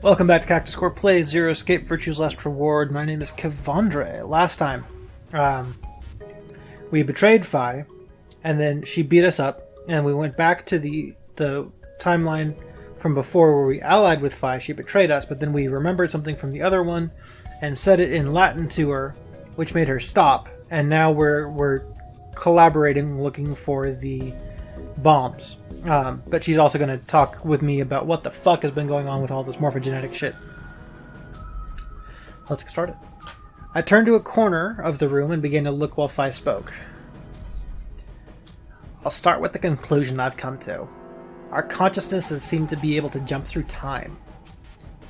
Welcome back to Cactus Corps Plays Zero Escape Virtue's Last Reward. My name is Kevandre. Last time, we betrayed Fi, and then she beat us up, and we went back to the timeline from before where we allied with Fi. She betrayed us, but then we remembered something from the other one and said it in Latin to her, which made her stop, and now we're collaborating looking for the bombs. But she's also going to talk with me about what the fuck has been going on with all this morphogenetic shit. Let's get started. I turned to a corner of the room and began to look while Fi spoke. I'll start with the conclusion I've come to. Our consciousnesses seem to be able to jump through time.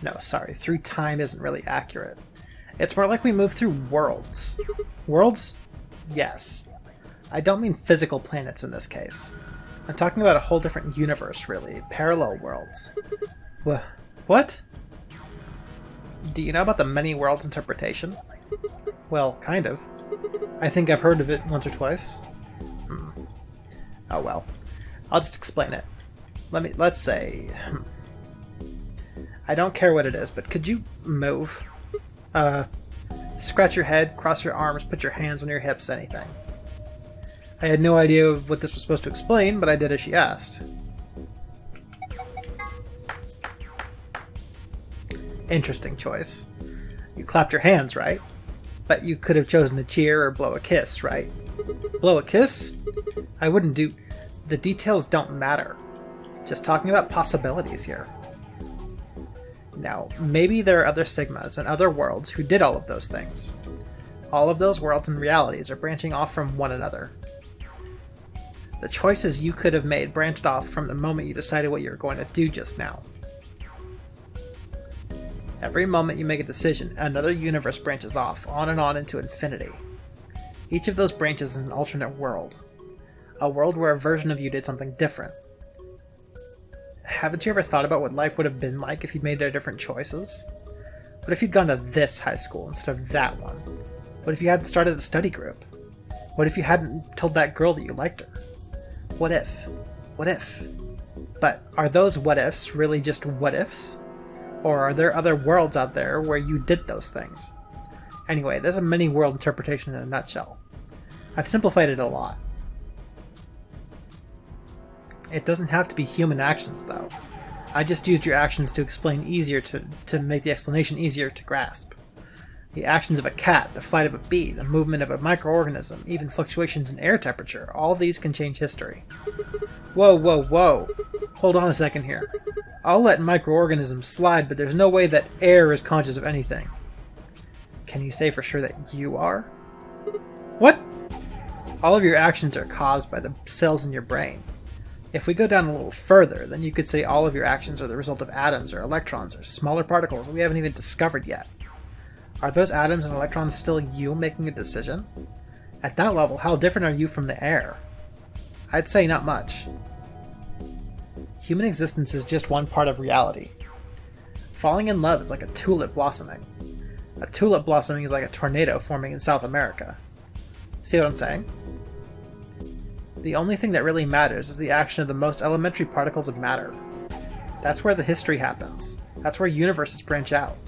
No, sorry, through time isn't really accurate. It's more like we move through worlds. Worlds? Yes. I don't mean physical planets in this case. I'm talking about a whole different universe, really. Parallel worlds. What? Do you know about the many worlds interpretation? Well, kind of. I think I've heard of it once or twice. Oh well. I'll just explain it. Let's say... I don't care what it is, but could you move? Scratch your head, cross your arms, put your hands on your hips, anything. I had no idea what this was supposed to explain, but I did as she asked. Interesting choice. You clapped your hands, right? But you could have chosen to cheer or blow a kiss, right? Blow a kiss? I wouldn't do... The details don't matter. Just talking about possibilities here. Now, maybe there are other Sigmas and other worlds who did all of those things. All of those worlds and realities are branching off from one another. The choices you could have made branched off from the moment you decided what you were going to do just now. Every moment you make a decision, another universe branches off, on and on into infinity. Each of those branches is an alternate world. A world where a version of you did something different. Haven't you ever thought about what life would have been like if you'd made different choices? What if you'd gone to this high school instead of that one? What if you hadn't started a study group? What if you hadn't told that girl that you liked her? What if? What if? But are those what ifs really just what ifs? Or are there other worlds out there where you did those things? Anyway, there's a many world interpretation in a nutshell. I've simplified it a lot. It doesn't have to be human actions, though. I just used your actions to explain easier to make the explanation easier to grasp. The actions of a cat, the flight of a bee, the movement of a microorganism, even fluctuations in air temperature, all these can change history. Whoa, whoa, whoa. Hold on a second here. I'll let microorganisms slide, but there's no way that air is conscious of anything. Can you say for sure that you are? What? All of your actions are caused by the cells in your brain. If we go down a little further, then you could say all of your actions are the result of atoms or electrons or smaller particles we haven't even discovered yet. Are those atoms and electrons still you making a decision? At that level, how different are you from the air? I'd say not much. Human existence is just one part of reality. Falling in love is like a tulip blossoming. A tulip blossoming is like a tornado forming in South America. See what I'm saying? The only thing that really matters is the action of the most elementary particles of matter. That's where the history happens. That's where universes branch out.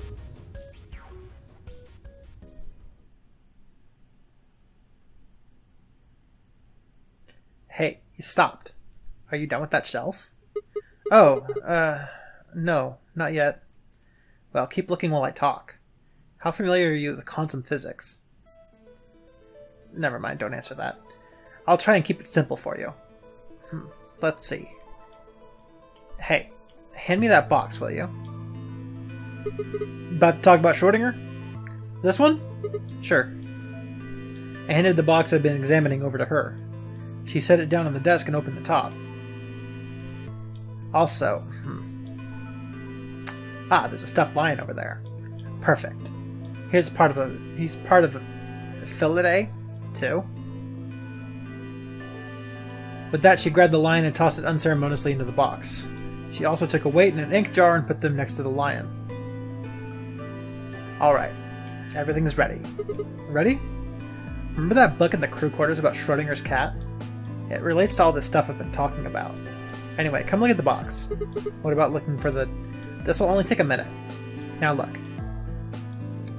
Hey, you stopped. Are you done with that shelf? Oh, no, not yet. Well, keep looking while I talk. How familiar are you with quantum physics? Never mind, don't answer that. I'll try and keep it simple for you. Let's see. Hey, hand me that box, will you? About to talk about Schrodinger? This one? Sure. I handed the box I'd been examining over to her. She set it down on the desk and opened the top. Also, there's a stuffed lion over there. Perfect. He's part of a fillet, too. With that, she grabbed the lion and tossed it unceremoniously into the box. She also took a weight and an ink jar and put them next to the lion. Alright, everything's ready. Ready? Remember that book in the crew quarters about Schrodinger's cat? It relates to all this stuff I've been talking about. Anyway, come look at the box. What about looking for the This'll only take a minute. Now look.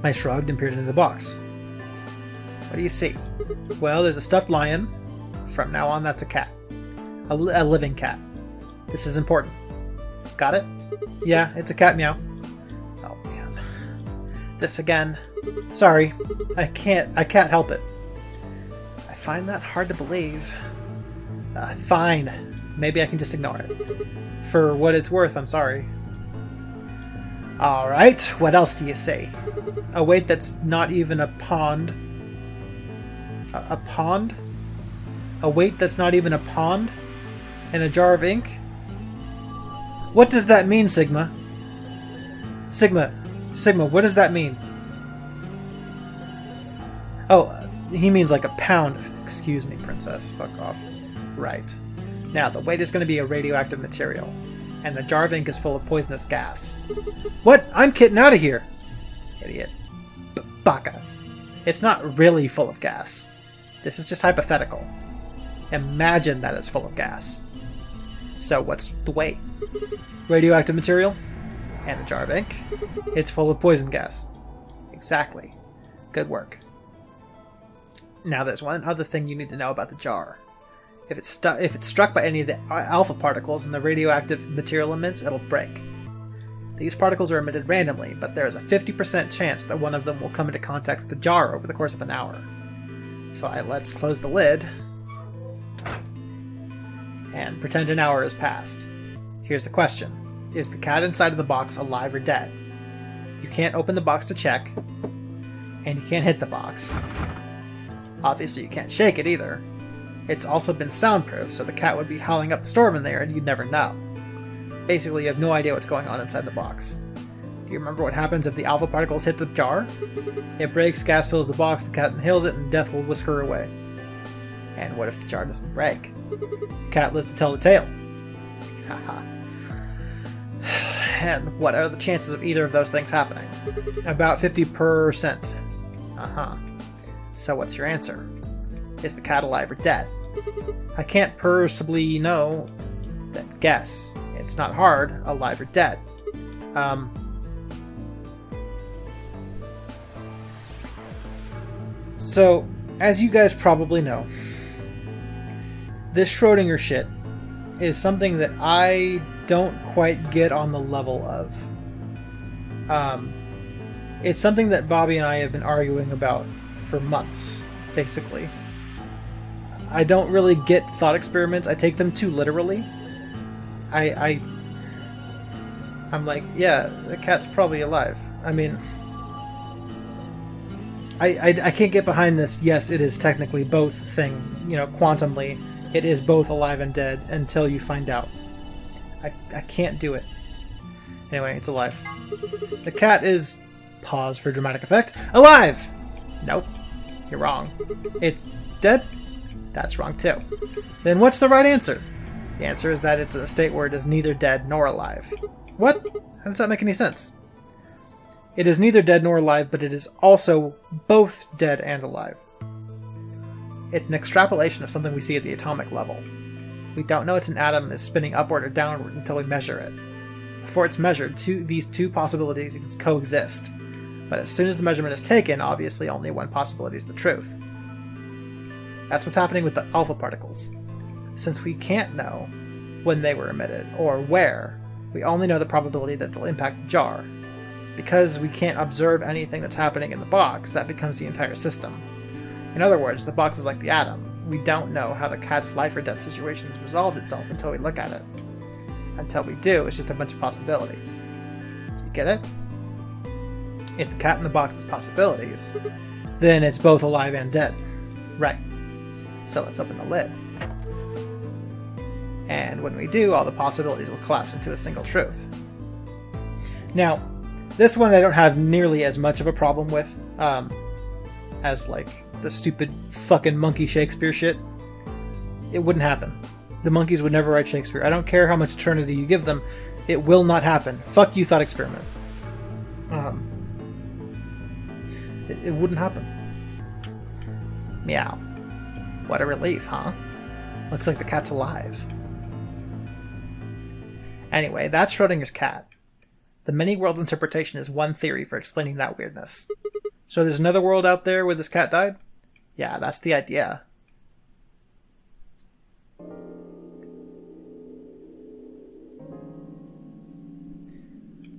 I shrugged and peered into the box. What do you see? Well, there's a stuffed lion. From now on, that's a cat. A living cat. This is important. Got it? Yeah, it's a cat, meow. Oh man. This again. Sorry. I can't help it. I find that hard to believe. Fine. Maybe I can just ignore it. For what it's worth, I'm sorry. Alright, what else do you say? A weight that's not even a pond. A pond? A weight that's not even a pond? In a jar of ink? What does that mean, Sigma? Sigma, what does that mean? Oh, he means like a pound. Excuse me, princess. Fuck off. Right. Now, the weight is going to be a radioactive material, and the jar of ink is full of poisonous gas. What? I'm getting out of here! Idiot. Baka. It's not really full of gas. This is just hypothetical. Imagine that it's full of gas. So what's the weight? Radioactive material and a jar of ink. It's full of poison gas. Exactly. Good work. Now there's one other thing you need to know about the jar. If it's struck by any of the alpha particles in the radioactive material emits, it'll break. These particles are emitted randomly, but there is a 50% chance that one of them will come into contact with the jar over the course of an hour. So let's close the lid and pretend an hour has passed. Here's the question. Is the cat inside of the box alive or dead? You can't open the box to check, and you can't hit the box. Obviously you can't shake it either. It's also been soundproof, so the cat would be howling up a storm in there and you'd never know. Basically, you have no idea what's going on inside the box. Do you remember what happens if the alpha particles hit the jar? It breaks, gas fills the box, the cat inhales it, and death will whisk her away. And what if the jar doesn't break? The cat lives to tell the tale. Haha. And what are the chances of either of those things happening? About 50%. So what's your answer? Is the cat alive or dead? I can't possibly know that guess. It's not hard, alive or dead. So, as you guys probably know, this Schrodinger shit is something that I don't quite get on the level of. It's something that Bobby and I have been arguing about for months, basically. I don't really get thought experiments. I take them too literally. I'm like, yeah, the cat's probably alive. I mean, I can't get behind this. Yes, it is technically both thing. You know, quantumly, it is both alive and dead until you find out. I can't do it. Anyway, it's alive. The cat is, pause for dramatic effect, alive! Nope, you're wrong. It's dead? That's wrong too. Then what's the right answer? The answer is that it's in a state where it is neither dead nor alive. What? How does that make any sense? It is neither dead nor alive, but it is also both dead and alive. It's an extrapolation of something we see at the atomic level. We don't know if an atom is spinning upward or downward until we measure it. Before it's measured, these two possibilities coexist. But as soon as the measurement is taken, obviously only one possibility is the truth. That's what's happening with the alpha particles. Since we can't know when they were emitted, or where, we only know the probability that they'll impact the jar. Because we can't observe anything that's happening in the box, that becomes the entire system. In other words, the box is like the atom. We don't know how the cat's life or death situation has resolved itself until we look at it. Until we do, it's just a bunch of possibilities. Do you get it? If the cat in the box is possibilities, then it's both alive and dead. Right. So let's open the lid. And when we do, all the possibilities will collapse into a single truth. Now, this one I don't have nearly as much of a problem with as, like, the stupid fucking monkey Shakespeare shit. It wouldn't happen. The monkeys would never write Shakespeare. I don't care how much eternity you give them. It will not happen. Fuck you, thought experiment. It wouldn't happen. Meow. What a relief, huh? Looks like the cat's alive. Anyway, that's Schrodinger's cat. The many worlds interpretation is one theory for explaining that weirdness. So there's another world out there where this cat died? Yeah, that's the idea.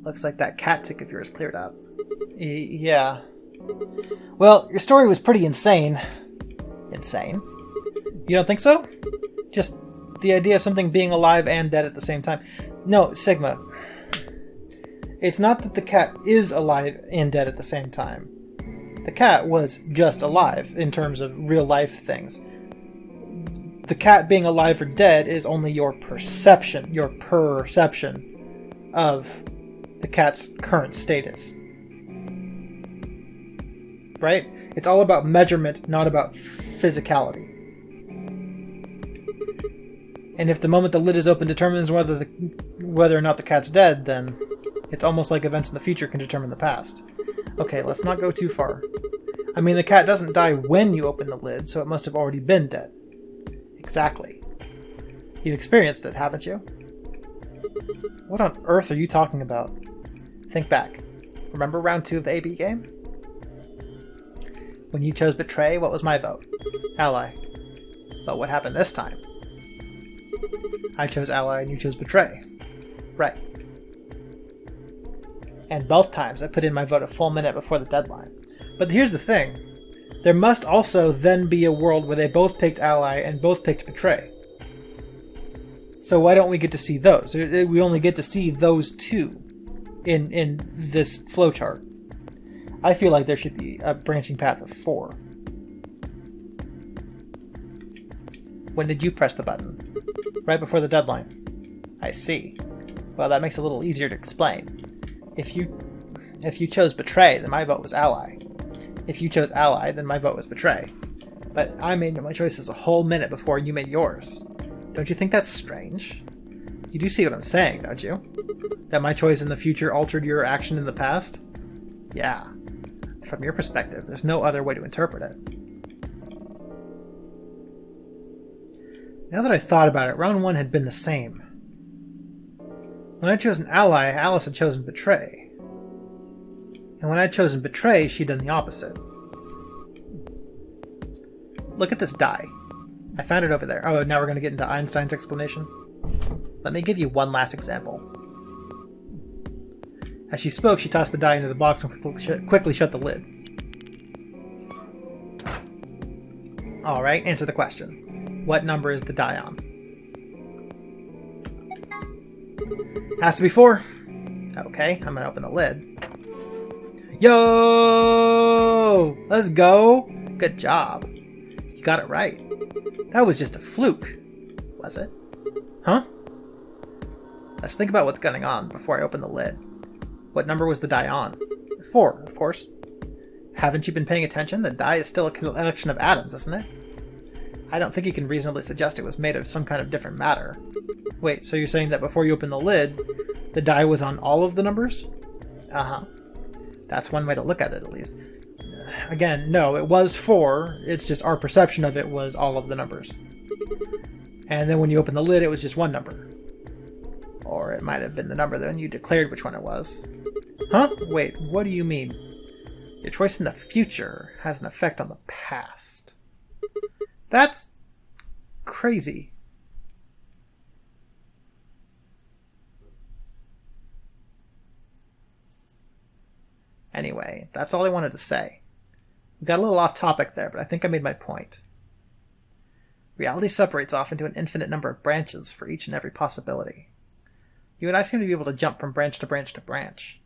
Looks like that cat tick of yours cleared up. Yeah. Well, your story was pretty insane. Insane? You don't think so? Just the idea of something being alive and dead at the same time. No, Sigma. It's not that the cat is alive and dead at the same time. The cat was just alive in terms of real life things. The cat being alive or dead is only your perception of the cat's current status. Right? It's all about measurement, not about physicality. And if the moment the lid is open determines whether or not the cat's dead, then it's almost like events in the future can determine the past. Okay, let's not go too far. I mean, the cat doesn't die when you open the lid, so it must have already been dead. Exactly. You've experienced it, haven't you? What on earth are you talking about? Think back. Remember round 2 of the AB game? When you chose Betray, what was my vote? Ally. But what happened this time? I chose Ally and you chose Betray. Right. And both times I put in my vote a full minute before the deadline. But here's the thing. There must also then be a world where they both picked Ally and both picked Betray. So why don't we get to see those? We only get to see those two in this flowchart. I feel like there should be a branching path of 4. When did you press the button? Right before the deadline. I see. Well, that makes it a little easier to explain. If you chose Betray, then my vote was Ally. If you chose Ally, then my vote was Betray. But I made my choices a whole minute before you made yours. Don't you think that's strange? You do see what I'm saying, don't you? That my choice in the future altered your action in the past? Yeah. From your perspective, there's no other way to interpret it. Now that I thought about it, round 1 had been the same. When I'd chosen Ally, Alice had chosen Betray. And when I'd chosen Betray, she'd done the opposite. Look at this die. I found it over there. Oh, now we're going to get into Einstein's explanation. Let me give you one last example. As she spoke, she tossed the die into the box and quickly shut the lid. Alright, answer the question. What number is the die on? Has to be 4. Okay, I'm going to open the lid. Yo! Let's go! Good job. You got it right. That was just a fluke. Was it? Huh? Let's think about what's going on before I open the lid. What number was the die on? 4, of course. Haven't you been paying attention? The die is still a collection of atoms, isn't it? I don't think you can reasonably suggest it was made of some kind of different matter. Wait, so you're saying that before you open the lid, the die was on all of the numbers? Uh-huh. That's one way to look at it, at least. Again, no, it was 4, it's just our perception of it was all of the numbers. And then when you open the lid, it was just one number. Or it might have been the number then you declared which one it was. Huh? Wait, what do you mean? Your choice in the future has an effect on the past. That's crazy. Anyway, that's all I wanted to say. We got a little off topic there, but I think I made my point. Reality separates off into an infinite number of branches for each and every possibility. You and I seem to be able to jump from branch to branch to branch.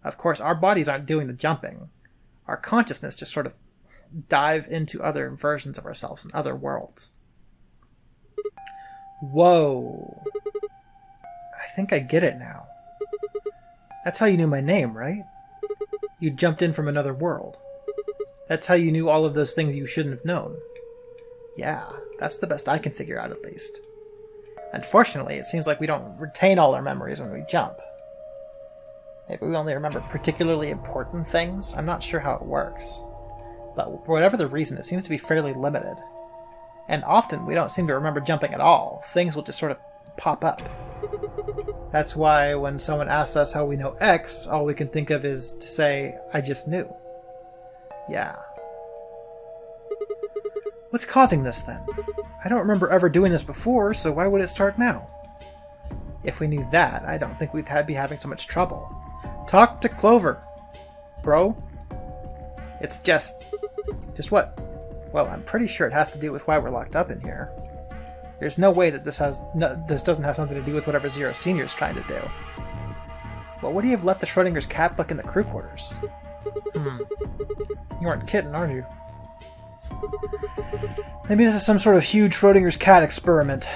Of course, our bodies aren't doing the jumping. Our consciousness just sort of dive into other versions of ourselves in other worlds. Whoa. I think I get it now. That's how you knew my name, right? You jumped in from another world. That's how you knew all of those things you shouldn't have known. Yeah, that's the best I can figure out, at least. Unfortunately, it seems like we don't retain all our memories when we jump. Maybe we only remember particularly important things? I'm not sure how it works. But for whatever the reason, it seems to be fairly limited. And often we don't seem to remember jumping at all. Things will just sort of pop up. That's why when someone asks us how we know X, all we can think of is to say, I just knew. Yeah. What's causing this then? I don't remember ever doing this before, so why would it start now? If we knew that, I don't think we'd be having so much trouble. Talk to Clover, bro. It's just what? Well, I'm pretty sure it has to do with why we're locked up in here. There's no way that this doesn't have something to do with whatever Zero Senior's trying to do. Well, what do you have left of Schrodinger's cat book in the crew quarters? You aren't kidding, are you? Maybe this is some sort of huge Schrodinger's cat experiment.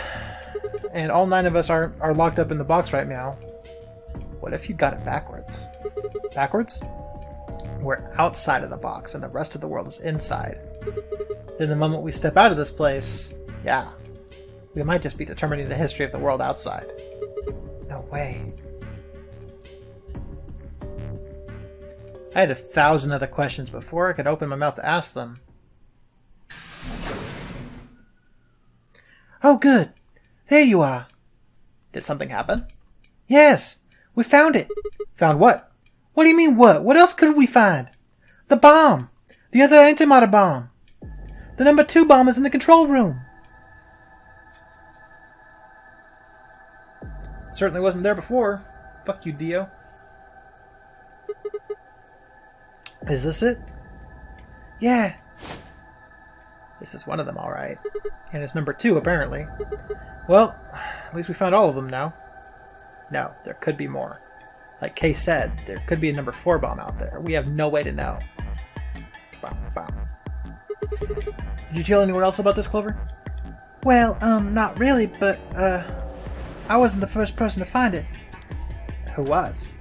And all 9 of us are locked up in the box right now. What if you got it backwards? Backwards? We're outside of the box and the rest of the world is inside. Then the moment we step out of this place, yeah, we might just be determining the history of the world outside. No way. I had 1,000 other questions before I could open my mouth to ask them. Oh, good. There you are. Did something happen? Yes, we found it. Found what? What do you mean what? What else could we find? The bomb. The other antimatter bomb. The number 2 bomb is in the control room. Certainly wasn't there before. Fuck you, Dio. Is this it? Yeah. This is one of them, alright. And it's number 2, apparently. Well, at least we found all of them now. No, there could be more. Like Kay said, there could be a number 4 bomb out there. We have no way to know. Bom, bom. Did you tell anyone else about this, Clover? Well, not really, but, I wasn't the first person to find it. Who was?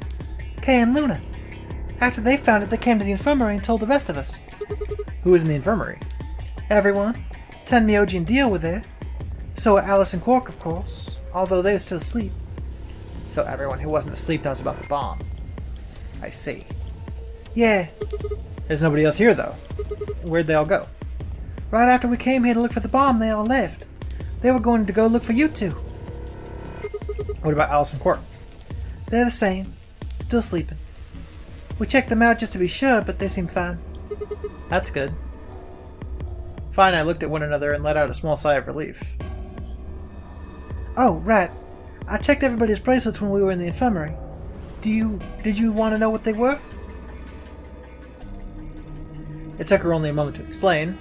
Kay and Luna. After they found it, they came to the infirmary and told the rest of us. Who was in the infirmary? Everyone. Tenmyoji and Dio were there. So were Alice and Quark, of course, although they were still asleep. So everyone who wasn't asleep knows about the bomb. I see. Yeah. There's nobody else here, though. Where'd they all go? Right after we came here to look for the bomb, they all left. They were going to go look for you two. What about Alice and Quark? They're the same. Still sleeping. We checked them out just to be sure, but they seem fine. That's good. Fine, I looked at one another and let out a small sigh of relief. Oh, right. I checked everybody's bracelets when we were in the infirmary. Did you want to know what they were? It took her only a moment to explain.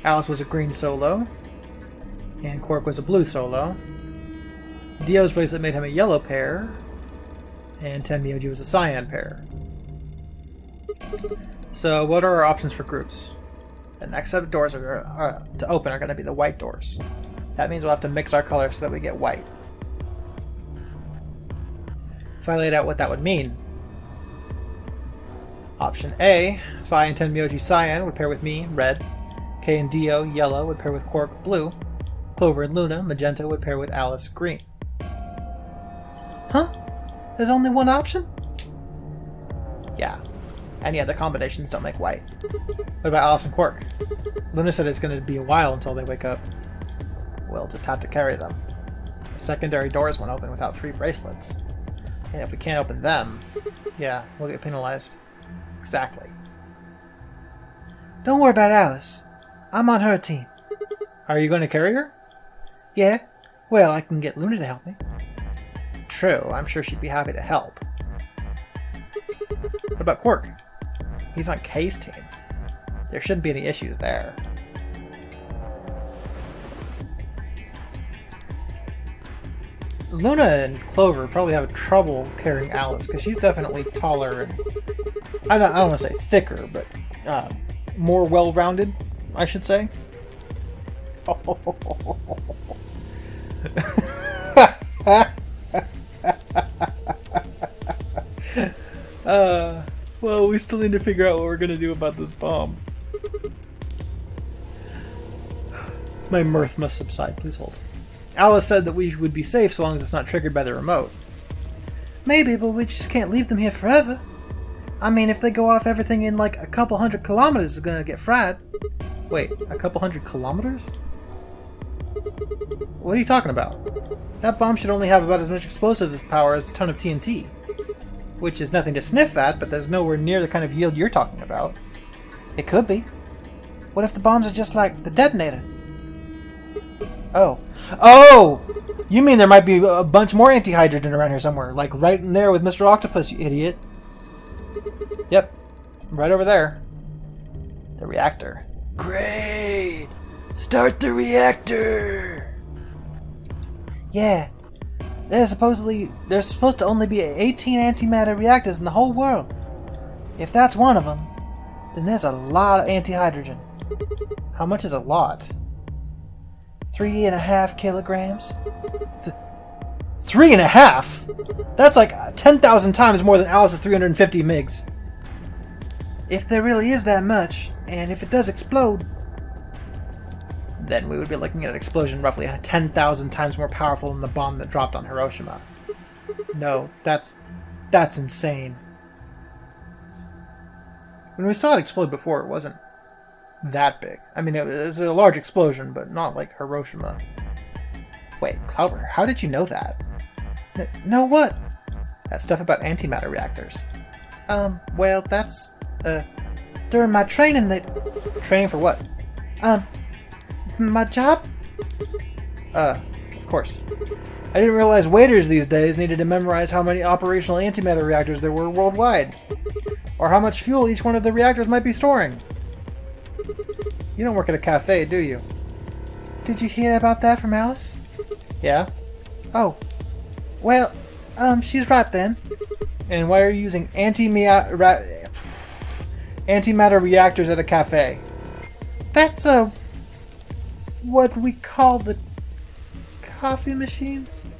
Alice was a green solo, and Quark was a blue solo. Dio's bracelet made him a yellow pair, and Tenmyoji was a cyan pair. So what are our options for groups? The next set of doors to open are going to be the white doors. That means we'll have to mix our colors so that we get white. If I laid out what that would mean. Option A, Phi and Tenmyoji cyan would pair with me, red. Kay and Dio, yellow, would pair with Quark, blue. Clover and Luna, magenta, would pair with Alice, green. Huh? There's only one option? Yeah. Any other combinations don't make white. What about Alice and Quark? Luna said it's going to be a while until they wake up. We'll just have to carry them. The secondary doors won't open without 3 bracelets. And if we can't open them, yeah, we'll get penalized. Exactly. Don't worry about Alice. I'm on her team. Are you going to carry her? Yeah. Well, I can get Luna to help me. True, I'm sure she'd be happy to help. What about Quark? He's on Kay's team. There shouldn't be any issues there. Luna and Clover probably have trouble carrying Alice, because she's definitely taller and... I don't want to say thicker, but more well-rounded, I should say. Well, we still need to figure out what we're going to do about this bomb. My mirth must subside. Please hold. Alice said that we would be safe so long as it's not triggered by the remote. Maybe, but we just can't leave them here forever. I mean, if they go off, everything in like a couple 100 kilometers is gonna get fried. Wait, a couple 100 kilometers? What are you talking about? That bomb should only have about as much explosive power as a ton of TNT. Which is nothing to sniff at, but there's nowhere near the kind of yield you're talking about. It could be. What if the bombs are just like the detonator? Oh. Oh! You mean there might be a bunch more anti-hydrogen around here somewhere, like right in there with Mr. Octopus, you idiot. Yep. Right over there. The reactor. Great! Start the reactor! Yeah. There's supposed to only be 18 antimatter reactors in the whole world. If that's one of them, then there's a lot of anti-hydrogen. How much is a lot? 3.5 kilograms? 3.5? That's like 10,000 times more than Alice's 350 MiGs. If there really is that much, and if it does explode, then we would be looking at an explosion roughly 10,000 times more powerful than the bomb that dropped on Hiroshima. No, that's insane. When we saw it explode before, it wasn't that big. I mean, it was a large explosion, but not like Hiroshima. Wait, Clover, how did you know that? Know what? That stuff about antimatter reactors. Well, that's, during my training Training for what? My job? Of course. I didn't realize waiters these days needed to memorize how many operational antimatter reactors there were worldwide, or how much fuel each one of the reactors might be storing. You don't work at a cafe, do you? Did you hear about that from Alice? Yeah? Oh. Well, she's right then. And why are you using antimatter reactors at a cafe? That's, what we call the coffee machines?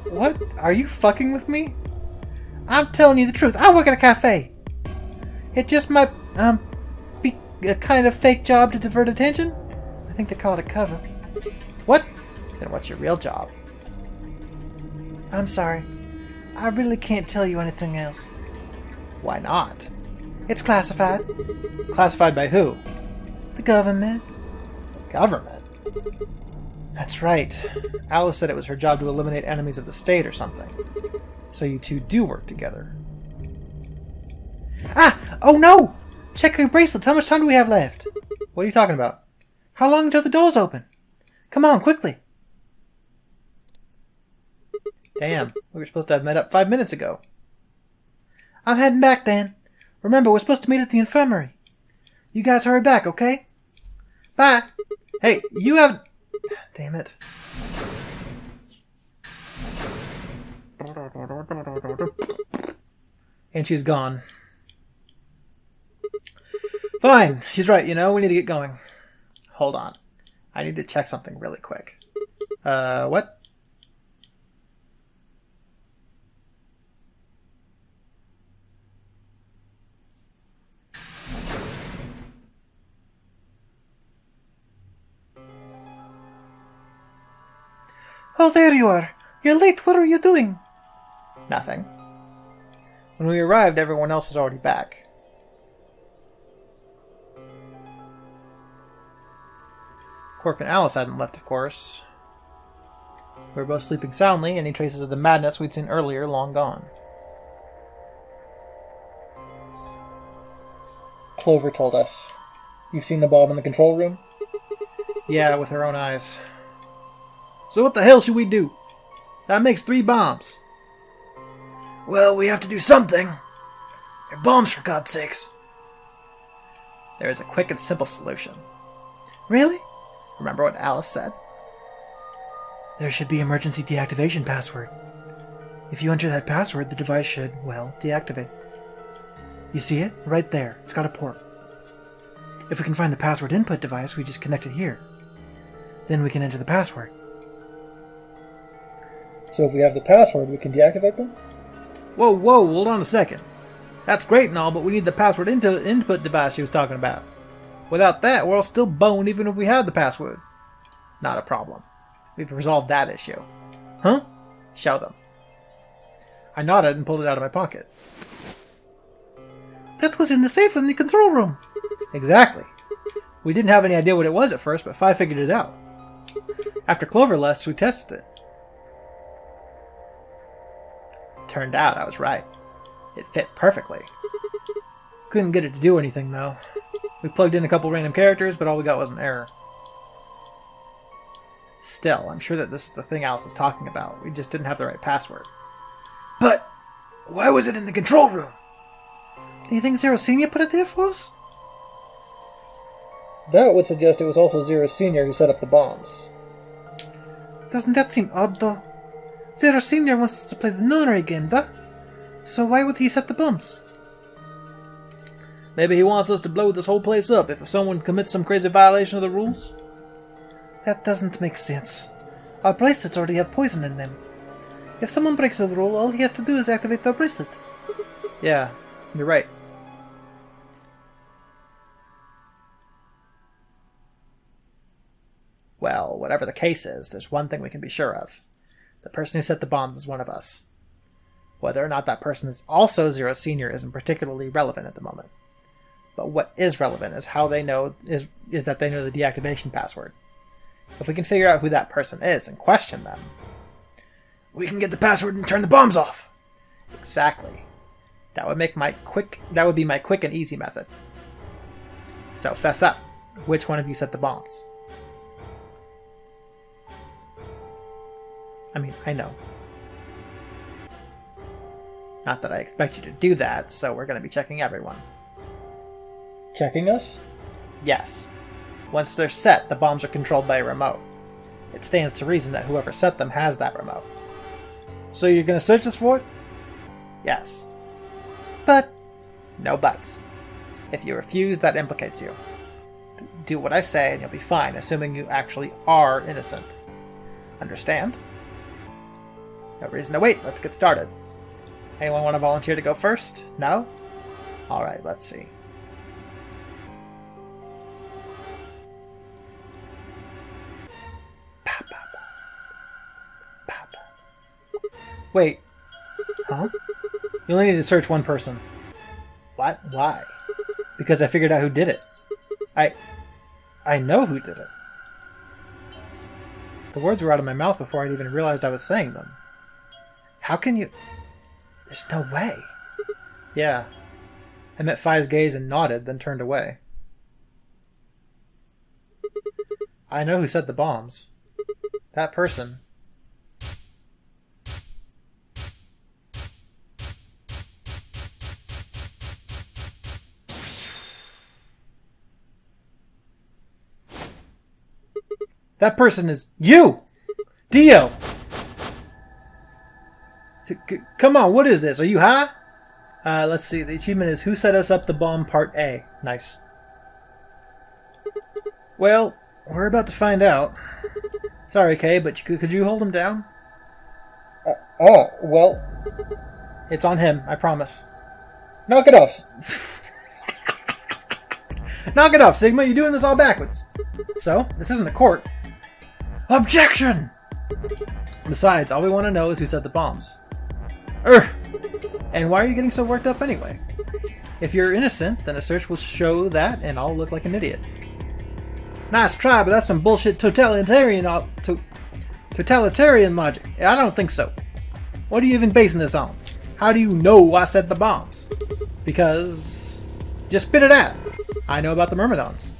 What? Are you fucking with me? I'm telling you the truth. I work at a cafe. It just might, be a kind of fake job to divert attention. I think they call it a cover. What? Then what's your real job? I'm sorry. I really can't tell you anything else. Why not? It's classified. Classified by who? The government. Government? That's right. Alice said it was her job to eliminate enemies of the state or something. So you two do work together. Ah! Oh no! Check your bracelets. How much time do we have left? What are you talking about? How long until the doors open? Come on, quickly. Damn, we were supposed to have met up 5 minutes ago. I'm heading back then. Remember, we're supposed to meet at the infirmary. You guys hurry back, okay? Bye. Hey, you haven't... Damn it. And she's gone. Fine, she's right, you know, we need to get going. Hold on. I need to check something really quick. What? Oh, there you are. You're late. What are you doing? Nothing. When we arrived, everyone else was already back. Quark and Alice hadn't left, of course. We were both sleeping soundly, any traces of the madness we'd seen earlier long gone. Clover told us. You've seen the bomb in the control room? Yeah, with her own eyes. So what the hell should we do? That makes 3 bombs. Well, we have to do something. They're bombs, for God's sakes. There is a quick and simple solution. Really? Remember what Alice said? There should be emergency deactivation password. If you enter that password, the device should, well, deactivate. You see it? Right there. It's got a port. If we can find the password input device, we just connect it here. Then we can enter the password. So if we have the password, we can deactivate them? Whoa, hold on a second. That's great and all, but we need the password input device she was talking about. Without that, we're all still boned even if we have the password. Not a problem. We've resolved that issue. Huh? Show them. I nodded and pulled it out of my pocket. That was in the safe in the control room. Exactly. We didn't have any idea what it was at first, but Fi figured it out. After Clover left, we tested it. Turned out I was right. It fit perfectly. Couldn't get it to do anything, though. We plugged in a couple random characters, but all we got was an error. Still, I'm sure that this is the thing Alice was talking about. We just didn't have the right password. But why was it in the control room? Do you think Zero Senior put it there for us? That would suggest it was also Zero Senior who set up the bombs. Doesn't that seem odd, though? Zero Senior wants us to play the nunnery game, though. So why would he set the bombs? Maybe he wants us to blow this whole place up if someone commits some crazy violation of the rules? That doesn't make sense. Our bracelets already have poison in them. If someone breaks a rule, all he has to do is activate their bracelet. Yeah, you're right. Well, whatever the case is, there's one thing we can be sure of. The person who set the bombs is one of us. Whether or not that person is also Zero Senior isn't particularly relevant at the moment. But what is relevant is how they know is that they know the deactivation password. If we can figure out who that person is and question them, we can get the password and turn the bombs off. Exactly. That would be my quick and easy method. So fess up. Which one of you set the bombs? I mean, I know. Not that I expect you to do that, so we're going to be checking everyone. Checking us? Yes. Once they're set, the bombs are controlled by a remote. It stands to reason that whoever set them has that remote. So you're going to search us for it? Yes. But no buts. If you refuse, that implicates you. Do what I say and you'll be fine, assuming you actually are innocent. Understand? No reason to wait. Let's get started. Anyone want to volunteer to go first? No? Alright, let's see. Wait. Huh? You only need to search one person. What? Why? Because I figured out who did it. I know who did it. The words were out of my mouth before I'd even realized I was saying them. How can you... There's no way. Yeah. I met Fi's gaze and nodded, then turned away. I know who set the bombs. That person. That person is you! Dio! Come on, what is this? Are you high? Let's see. The achievement is Who Set Us Up the Bomb Part A. Nice. Well, we're about to find out. Sorry, Kay, but could you hold him down? Well... It's on him, I promise. Knock it off. Knock it off, Sigma. You're doing this all backwards. So, this isn't a court. Objection! Besides, all we want to know is who set the bombs. And why are you getting so worked up anyway? If you're innocent, then a search will show that, and I'll look like an idiot. Nice try, but that's some bullshit totalitarian logic. I don't think so. What are you even basing this on? How do you know I set the bombs? Because... Just spit it out. I know about the Myrmidons.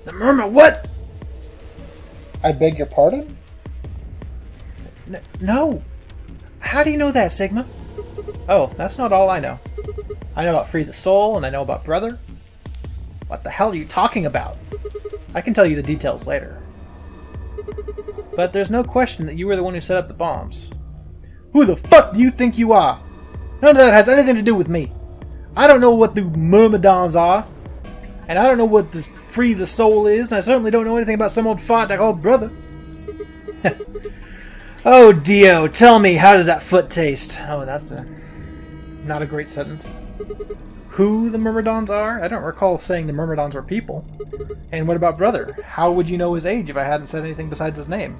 The what? I beg your pardon? No. How do you know that, Sigma? Oh, that's not all I know. I know about Free the Soul, and I know about Brother. What the hell are you talking about? I can tell you the details later. But there's no question that you were the one who set up the bombs. Who the fuck do you think you are? None of that has anything to do with me. I don't know what the Myrmidons are. And I don't know what this Free the Soul is, and I certainly don't know anything about some old fart I called Brother. Oh, Dio, tell me, how does that foot taste? Oh, that's not a great sentence. Who the Myrmidons are? I don't recall saying the Myrmidons were people. And what about Brother? How would you know his age if I hadn't said anything besides his name?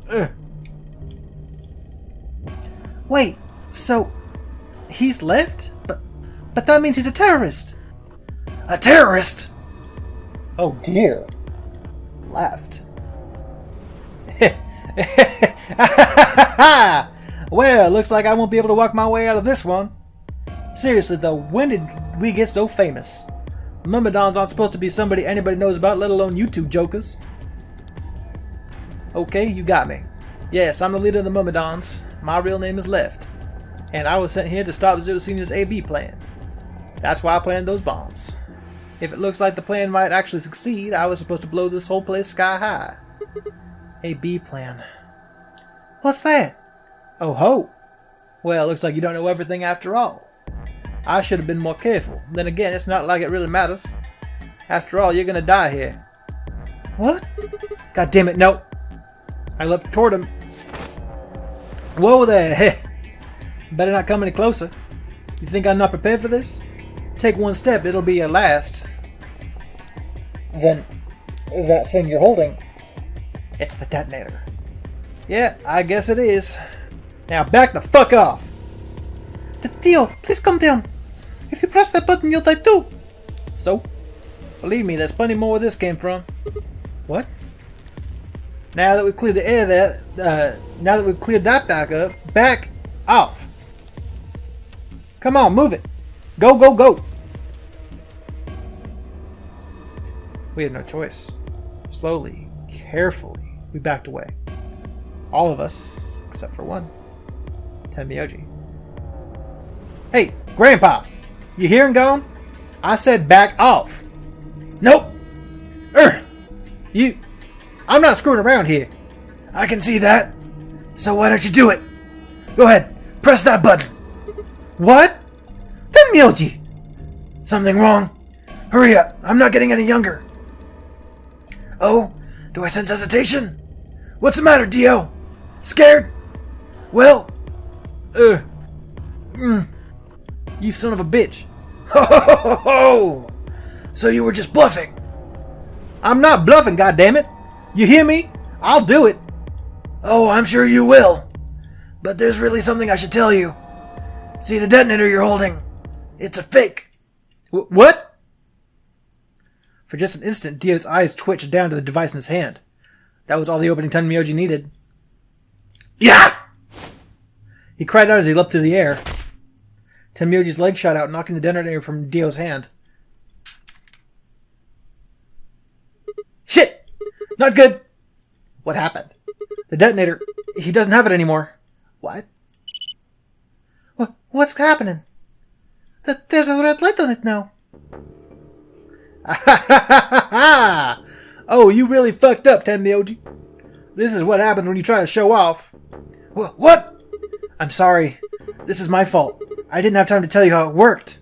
Ugh. Wait, so he's left? But that means he's a terrorist! A terrorist?! Oh dear. Left. Well, looks like I won't be able to walk my way out of this one. Seriously though, when did we get so famous? Myrmidons aren't supposed to be somebody anybody knows about, let alone you two jokers. Okay, you got me. Yes, I'm the leader of the Myrmidons. My real name is Left. And I was sent here to stop Zero Senior's AB plan. That's why I planted those bombs. If it looks like the plan might actually succeed, I was supposed to blow this whole place sky high. AB plan. What's that? Oh ho! Well, it looks like you don't know everything after all. I should have been more careful. Then again, it's not like it really matters. After all, you're gonna die here. What? God damn it, no! I leapt toward him. Whoa there! Better not come any closer. You think I'm not prepared for this? Take one step, it'll be your last. Then, that thing you're holding, it's the detonator. Yeah, I guess it is. Now back the fuck off! Dio, please come down. If you press that button, you'll die too. So? Believe me, there's plenty more where this came from. What? Now that we've cleared the air there, now that we've cleared that back up, back off. Come on, move it. Go, go, go. We had no choice. Slowly, carefully, we backed away. All of us, except for one. Tenmyoji. Hey, Grandpa! You here and gone? I said back off. Nope! I'm not screwing around here. I can see that. So why don't you do it? Go ahead, press that button. What? Tenmyoji! Something wrong? Hurry up, I'm not getting any younger. Oh, do I sense hesitation? What's the matter, Dio? Scared? Well, you son of a bitch. Ho ho ho ho! So you were just bluffing? I'm not bluffing, goddammit! You hear me? I'll do it! Oh, I'm sure you will. But there's really something I should tell you. See the detonator you're holding? It's a fake. What? For just an instant, Dio's eyes twitched down to the device in his hand. That was all the opening Tenmyoji needed. Yeah! He cried out as he leapt through the air. Tenmyoji's leg shot out, knocking the detonator from Dio's hand. Shit! Not good! What happened? The detonator, he doesn't have it anymore. What? What's happening? There's a red light on it now. Oh, you really fucked up, Tenmyoji. This is what happens when you try to show off. What? I'm sorry. This is my fault. I didn't have time to tell you how it worked.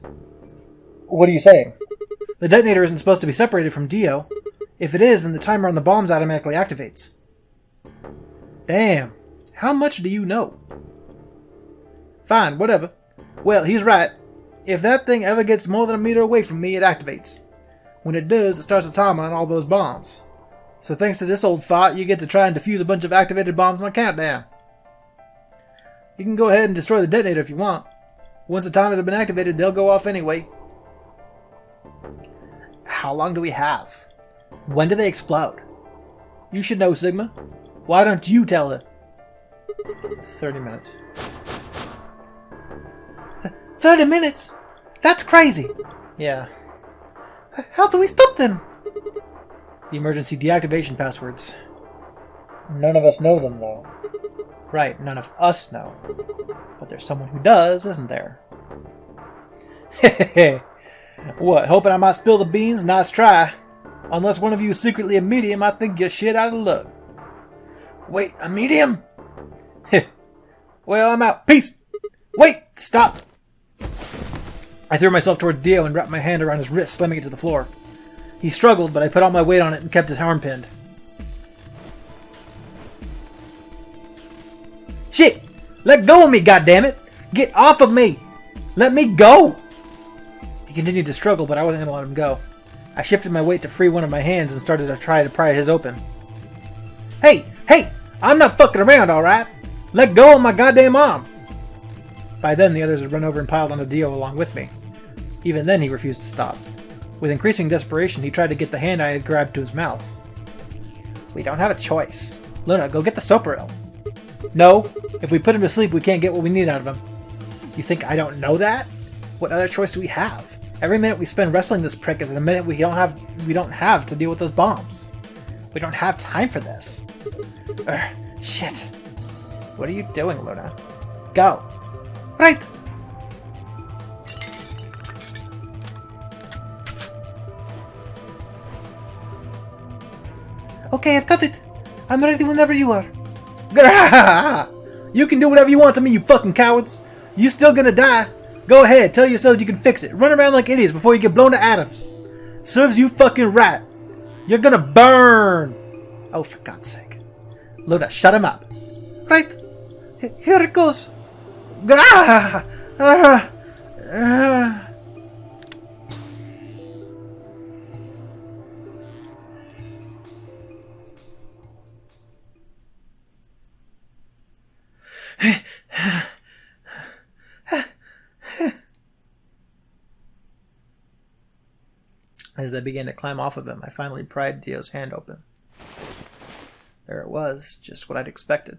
What are you saying? The detonator isn't supposed to be separated from Dio. If it is, then the timer on the bombs automatically activates. Damn. How much do you know? Fine, whatever. Well, he's right. If that thing ever gets more than a meter away from me, it activates. When it does, it starts a timer on all those bombs. So thanks to this old fart, you get to try and defuse a bunch of activated bombs on a countdown. You can go ahead and destroy the detonator if you want. Once the timers have been activated, they'll go off anyway. How long do we have? When do they explode? You should know, Sigma. Why don't you tell her? 30 minutes. 30 minutes? That's crazy. Yeah. How do we stop them? The emergency deactivation passwords. None of us know them, though. Right, none of us know. But there's someone who does, isn't there? Hehehe. What, hoping I might spill the beans? Nice try. Unless one of you is secretly a medium, I think you're shit out of luck. Wait, a medium? Well, I'm out. Peace! Wait! Stop! I threw myself toward Dio and wrapped my hand around his wrist, slamming it to the floor. He struggled, but I put all my weight on it and kept his arm pinned. Shit! Let go of me, goddammit! Get off of me! Let me go! He continued to struggle, but I wasn't going to let him go. I shifted my weight to free one of my hands and started to try to pry his open. Hey! Hey! I'm not fucking around, alright? Let go of my goddamn arm! By then, the others had run over and piled onto Dio along with me. Even then, he refused to stop. With increasing desperation, he tried to get the hand I had grabbed to his mouth. We don't have a choice. Luna, go get the Soparil. No, if we put him to sleep, we can't get what we need out of him. You think I don't know that? What other choice do we have? Every minute we spend wrestling this prick is a minute we don't have to deal with those bombs. We don't have time for this. Shit. What are you doing, Luna? Go. Right. Okay, I've got it. I'm ready whenever you are. You can do whatever you want to me, you fucking cowards. You still gonna die. Go ahead, tell yourselves you can fix it. Run around like idiots before you get blown to atoms. Serves you fucking right. You're gonna burn. Oh, for God's sake. Luna, shut him up. Right. Here it goes. As I began to climb off of him, I finally pried Dio's hand open. There it was, just what I'd expected.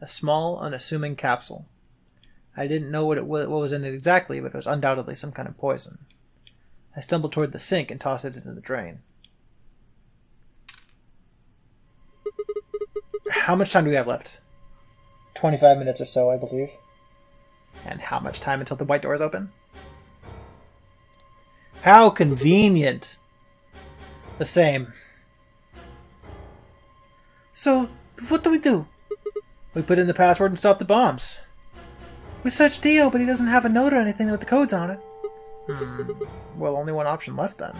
A small, unassuming capsule. I didn't know what was in it exactly, but it was undoubtedly some kind of poison. I stumbled toward the sink and tossed it into the drain. How much time do we have left? 25 minutes or so, I believe. And how much time until the white door is open? How convenient. The same. So, what do we do? We put in the password and stop the bombs. We searched Dio, but he doesn't have a note or anything with the codes on it. Well, only one option left then.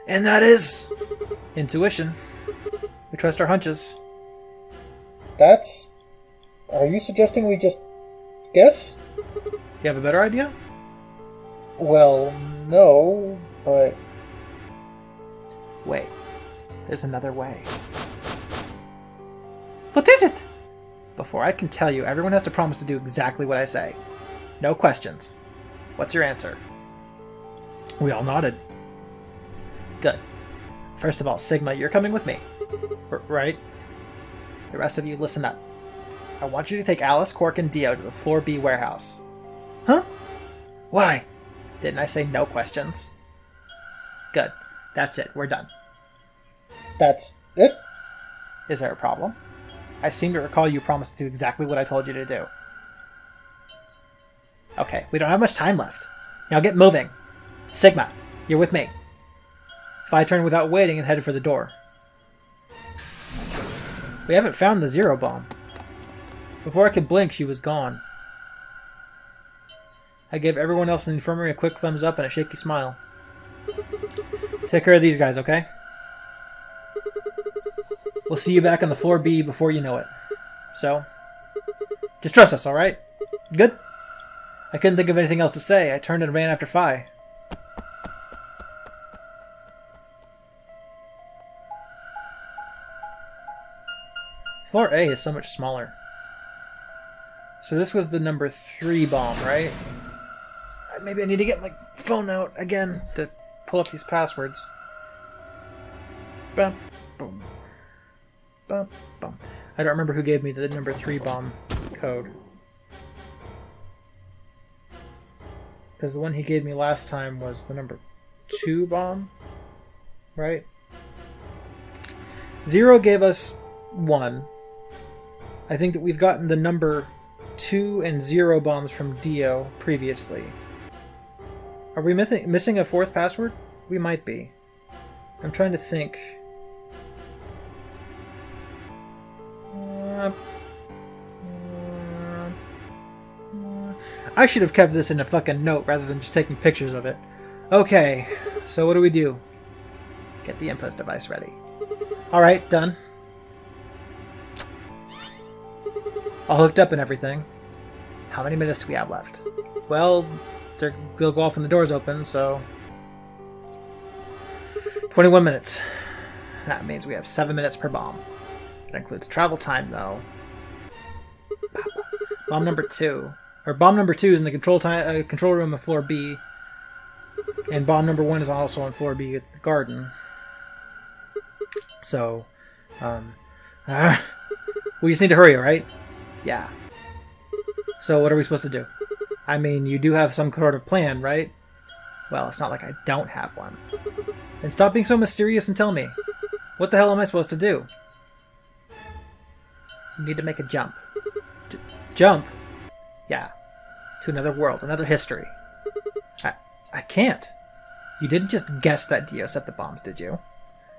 And that is... intuition. We trust our hunches. That's... Are you suggesting we just... guess? You have a better idea? Well, no, but... Wait. There's another way. What is it? Before I can tell you, everyone has to promise to do exactly what I say. No questions. What's your answer? We all nodded. Good. First of all, Sigma, you're coming with me. Right? The rest of you, listen up. I want you to take Alice, Quark, and Dio to the Floor B warehouse. Huh? Why? Didn't I say no questions? Good. That's it. We're done. That's it? Is there a problem? I seem to recall you promised to do exactly what I told you to do. Okay, we don't have much time left. Now get moving. Sigma, you're with me. Phi turned without waiting and headed for the door. We haven't found the zero bomb. Before I could blink, she was gone. I gave everyone else in the infirmary a quick thumbs up and a shaky smile. Take care of these guys, okay? We'll see you back on the floor B before you know it. So, just trust us, alright? Good? I couldn't think of anything else to say. I turned and ran after Phi. Floor A is so much smaller. So this was the number 3 bomb, right? Maybe I need to get my phone out again to pull up these passwords. Bum, boom. Bum, bum. I don't remember who gave me the number 3 bomb code. Because the one he gave me last time was the number 2 bomb, right? 0 gave us 1. I think that we've gotten the number 2 and 0 bombs from Dio previously. Are we missing a 4th password? We might be. I'm trying to think. I should have kept this in a fucking note rather than just taking pictures of it. Okay, so what do? Get the input device ready. Alright, done. All hooked up and everything. How many minutes do we have left? Well, they'll go off when the doors open, so... 21 minutes. That means we have 7 minutes per bomb. That includes travel time, though. Bomb number 2. Or bomb number 2 is in the control room of floor B. And bomb number 1 is also on floor B at the garden. So, We just need to hurry, right? Yeah. So what are we supposed to do? I mean, you do have some sort of plan, right? Well, it's not like I don't have one. Then stop being so mysterious and tell me. What the hell am I supposed to do? You need to make a jump. Jump? Yeah. To another world, another history. I can't. You didn't just guess that Dio set the bombs, did you?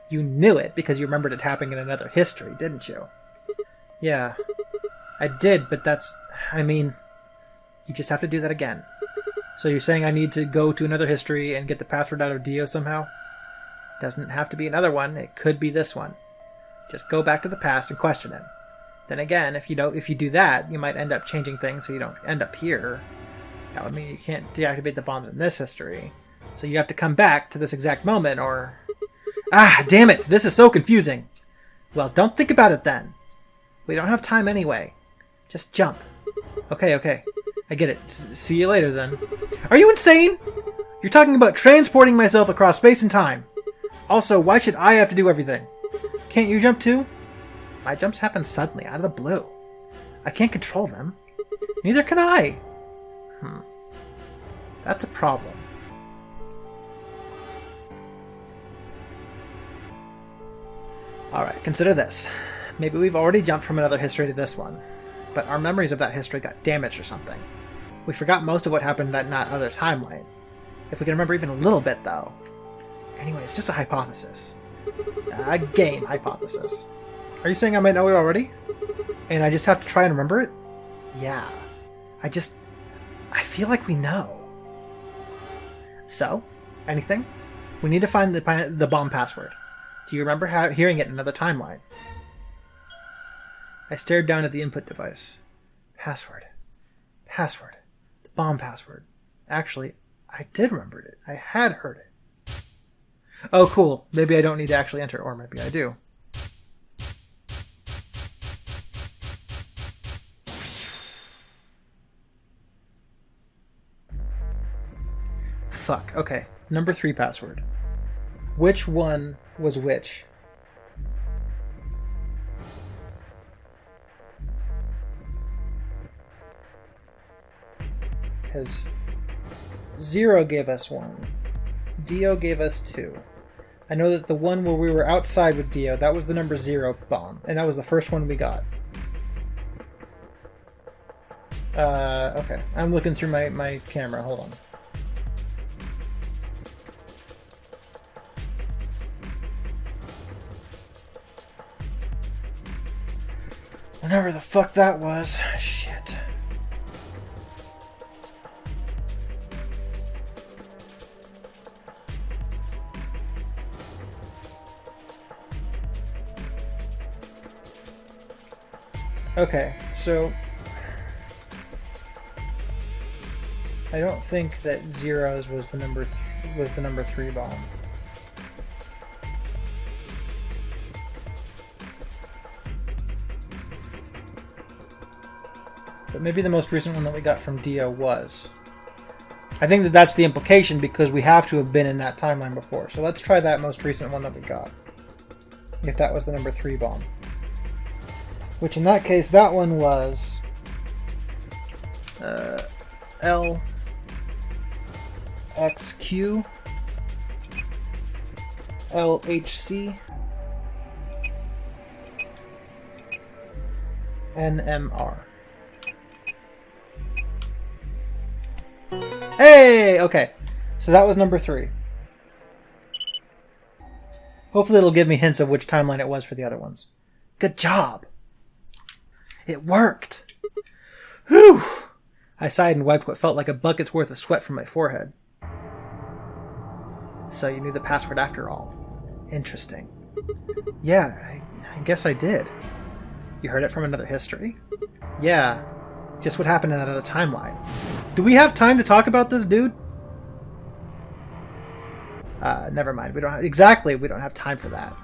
You knew it because you remembered it happening in another history, didn't you? Yeah. I did, but that's... I mean... You just have to do that again. So you're saying I need to go to another history and get the password out of Dio somehow? Doesn't have to be another one. It could be this one. Just go back to the past and question him. Then again, if you do that, you might end up changing things so you don't end up here. That would mean you can't deactivate the bombs in this history. So you have to come back to this exact moment, or... Ah, damn it! This is so confusing! Well, don't think about it then. We don't have time anyway. Just jump. Okay. I get it. See you later, then. Are you insane? You're talking about transporting myself across space and time. Also, why should I have to do everything? Can't you jump too? My jumps happen suddenly, out of the blue. I can't control them. Neither can I. That's a problem. Alright, consider this. Maybe we've already jumped from another history to this one, but our memories of that history got damaged or something. We forgot most of what happened in that other timeline. If we can remember even a little bit, though. Anyway, it's just a hypothesis. A game hypothesis. Are you saying I might know it already? And I just have to try and remember it? Yeah. I feel like we know. So, anything? We need to find the bomb password. Do you remember hearing it in another timeline? I stared down at the input device. Password. The bomb password. Actually, I did remember it. I had heard it. Oh, cool. Maybe I don't need to actually enter, or maybe I do. Fuck. Okay. Number 3 password. Which one was which? Because 0 gave us 1. Dio gave us 2. I know that the one where we were outside with Dio, that was the number 0 bomb. And that was the first one we got. Okay. I'm looking through my camera. Hold on. Whatever the fuck that was. Shit. Okay, so I don't think that zeros was the number 3 bomb. But maybe the most recent one that we got from Dio was. I think that that's the implication because we have to have been in that timeline before. So let's try that most recent one that we got. If that was the number 3 bomb. Which in that case, that one was LXQ, LHC, NMR. Hey! Okay. So that was number 3. Hopefully it'll give me hints of which timeline it was for the other ones. Good job! It worked! Whew! I sighed and wiped what felt like a bucket's worth of sweat from my forehead. So you knew the password after all. Interesting. Yeah, I guess I did. You heard it from another history? Yeah. Just what happened in that other timeline. Do we have time to talk about this, dude? Never mind. We don't have time for that.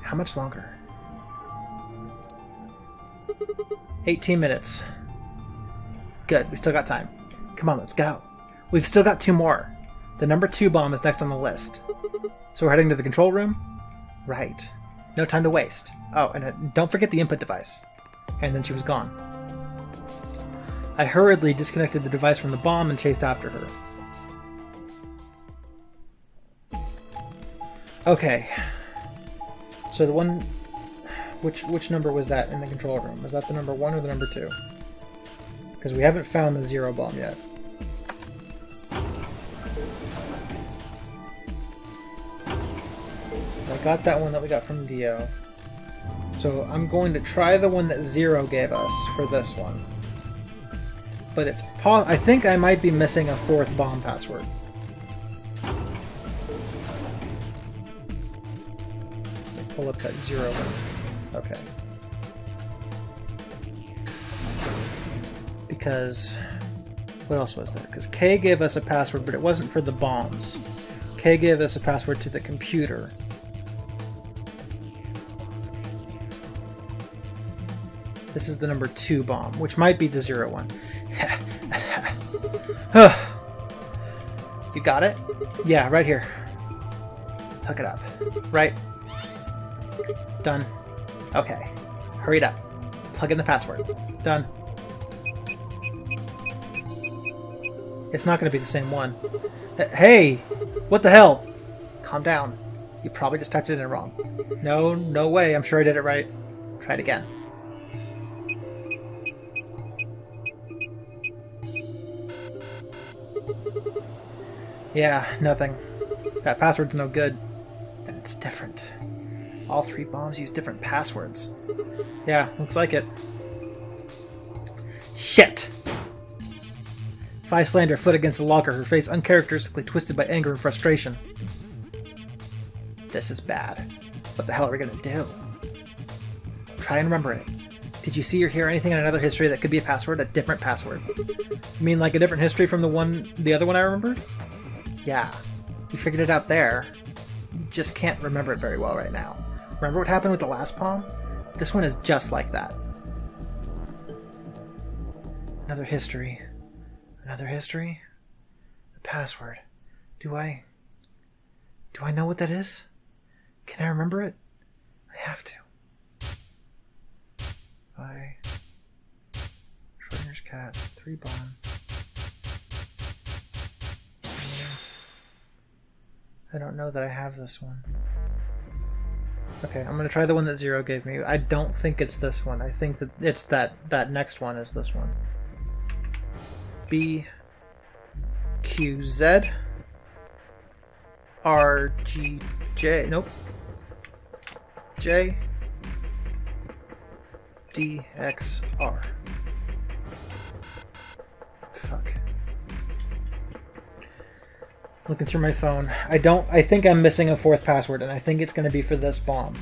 How much longer? 18 minutes. Good, we still got time. Come on, let's go. We've still got 2 more. The number 2 bomb is next on the list. So we're heading to the control room? Right. No time to waste. Oh, and don't forget the input device. And then she was gone. I hurriedly disconnected the device from the bomb and chased after her. Okay. So the one... Which number was that in the control room? Was that the number 1 or the number 2? Because we haven't found the 0 bomb yet. I got that one that we got from Dio. So I'm going to try the one that 0 gave us for this one. But it's I think I might be missing a 4th bomb password. Let me pull up that 0 one. Okay. Because... what else was there? Because K gave us a password, but it wasn't for the bombs. K gave us a password to the computer. This is the number 2 bomb, which might be the 0 one. You got it? Yeah, right here. Hook it up. Right. Done. Okay. Hurry it up. Plug in the password. Done. It's not going to be the same one. Hey! What the hell? Calm down. You probably just typed it in wrong. No way. I'm sure I did it right. Try it again. Yeah, nothing. That password's no good. Then it's different. All 3 bombs use different passwords. Yeah, looks like it. Shit! Fi slammed her foot against the locker, her face uncharacteristically twisted by anger and frustration. This is bad. What the hell are we gonna do? Try and remember it. Did you see or hear anything in another history that could be a password? A different password? You mean like a different history from the other one I remembered? Yeah. You figured it out there. You just can't remember it very well right now. Remember what happened with the last palm? This one is just like that. Another history. Another history? The password. Do I know what that is? Can I remember it? I have to. By Schrodinger's cat. 3 bomb. I don't know that I have this one. Okay, I'm gonna try the one that 0 gave me. I don't think it's this one. I think that it's that next one is this one. B Q Z R G J. Nope. J D X R. Fuck. Looking through my phone. I think I'm missing a 4th password, and I think it's going to be for this bomb.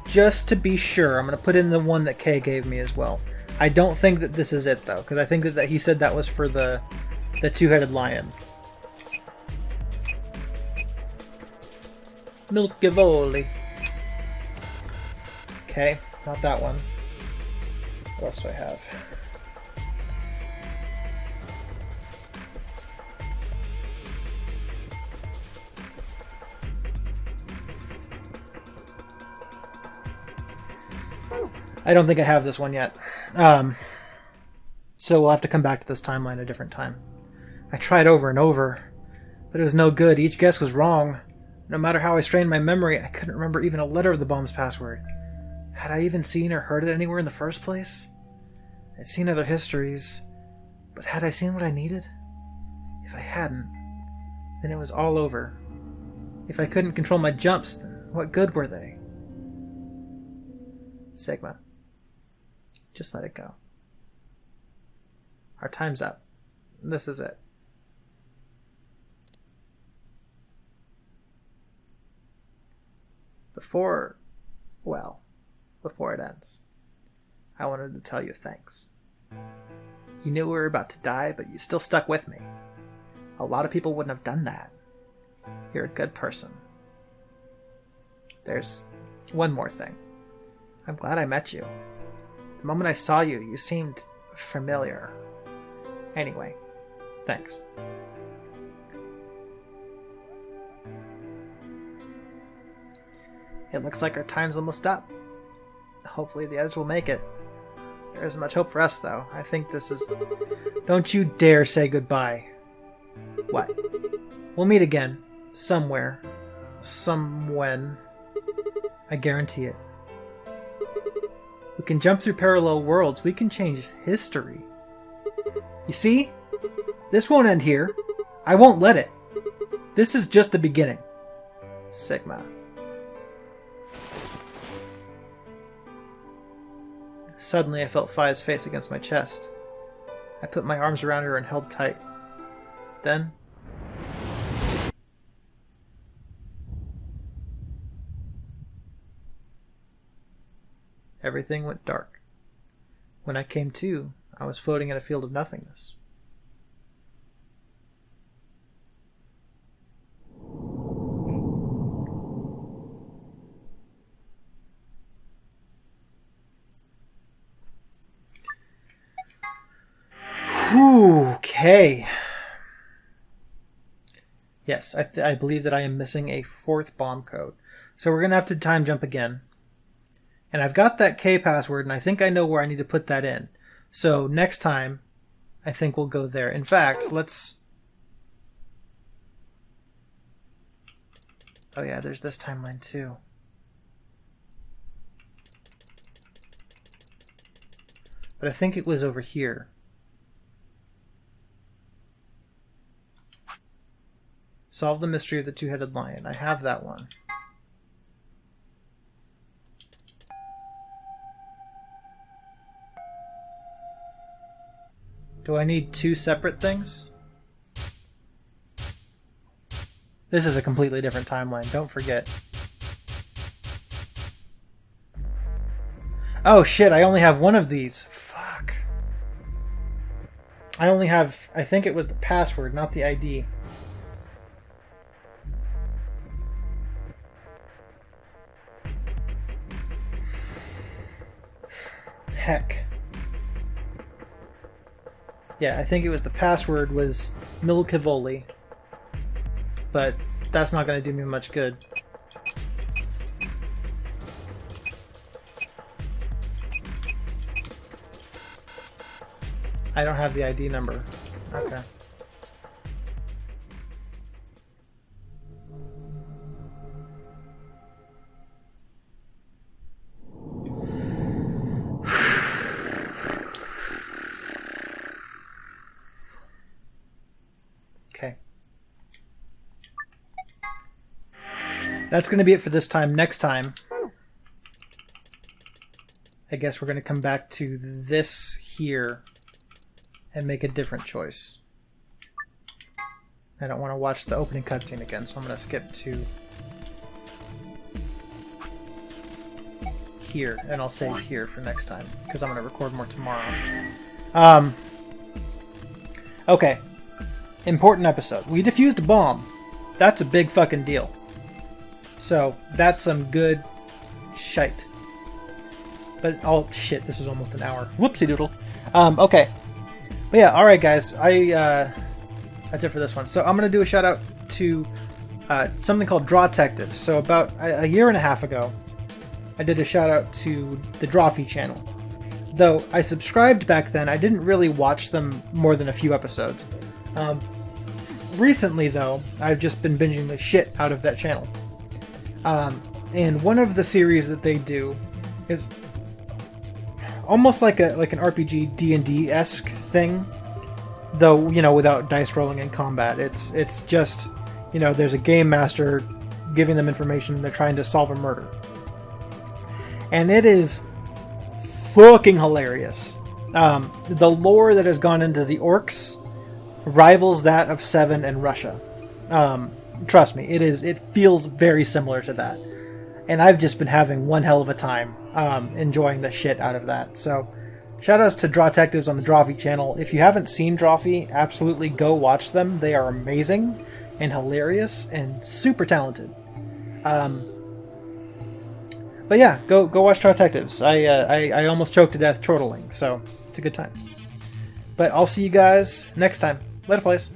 Just to be sure, I'm going to put in the one that K gave me as well. I don't think that this is it, though, because I think that he said that was for the 2-headed lion. Milkivoli. Okay, not that one. What else do I have? I don't think I have this one yet. So we'll have to come back to this timeline a different time. I tried over and over, but it was no good. Each guess was wrong. No matter how I strained my memory, I couldn't remember even a letter of the bomb's password. Had I even seen or heard it anywhere in the first place? I'd seen other histories, but had I seen what I needed? If I hadn't, then it was all over. If I couldn't control my jumps, then what good were they? Sigma. Just let it go. Our time's up. This is it. Before it ends, I wanted to tell you thanks. You knew we were about to die, but you still stuck with me. A lot of people wouldn't have done that. You're a good person. There's one more thing. I'm glad I met you. The moment I saw you, you seemed familiar. Anyway, thanks. It looks like our time's almost up. Hopefully the others will make it. There isn't much hope for us, though. I think this is... Don't you dare say goodbye. What? We'll meet again. Somewhere. Somewhen. I guarantee it. We can jump through parallel worlds. We can change history. You see? This won't end here. I won't let it. This is just the beginning. Sigma. Suddenly I felt Fi's face against my chest. I put my arms around her and held tight. Then... everything went dark. When I came to, I was floating in a field of nothingness. Okay. Yes, I believe that I am missing a 4th bomb code. So we're going to have to time jump again. And I've got that K password, and I think I know where I need to put that in. So next time, I think we'll go there. In fact, let's... Oh yeah, there's this timeline too. But I think it was over here. Solve the mystery of the two-headed lion. I have that one. Do I need 2 separate things? This is a completely different timeline, don't forget. Oh shit, I only have one of these. Fuck. I only have, I think it was the password, not the ID. Heck. Yeah, I think it was the password was Milkivoli. But that's not going to do me much good. I don't have the ID number. Okay. Okay. That's going to be it for this time. Next time, I guess we're going to come back to this here and make a different choice. I don't want to watch the opening cutscene again, so I'm going to skip to here, and I'll save here for next time, because I'm going to record more tomorrow. Okay. Important episode. We defused a bomb. That's a big fucking deal. So, that's some good shite. But, oh, shit, this is almost an hour. Whoopsie doodle. Okay. But yeah, alright guys, that's it for this one. So I'm going to do a shout out to something called Drawtectives. So about a year and a half ago, I did a shout out to the Drawfee channel. Though I subscribed back then, I didn't really watch them more than a few episodes. Recently though, I've just been binging the shit out of that channel. And one of the series that they do is almost like an RPG D&D-esque thing, though, you know, without dice rolling and combat. It's just, you know, there's a game master giving them information and they're trying to solve a murder. And it is fucking hilarious. The lore that has gone into the orcs rivals that of Seven and Russia. Trust me, it feels very similar to that. And I've just been having one hell of a time enjoying the shit out of that. So, shoutouts to Drawtectives on the Drawfee channel. If you haven't seen Drawfee, absolutely go watch them. They are amazing and hilarious and super talented. But yeah, go watch Drawtectives. I almost choked to death chortling, so it's a good time. But I'll see you guys next time. Later, plays.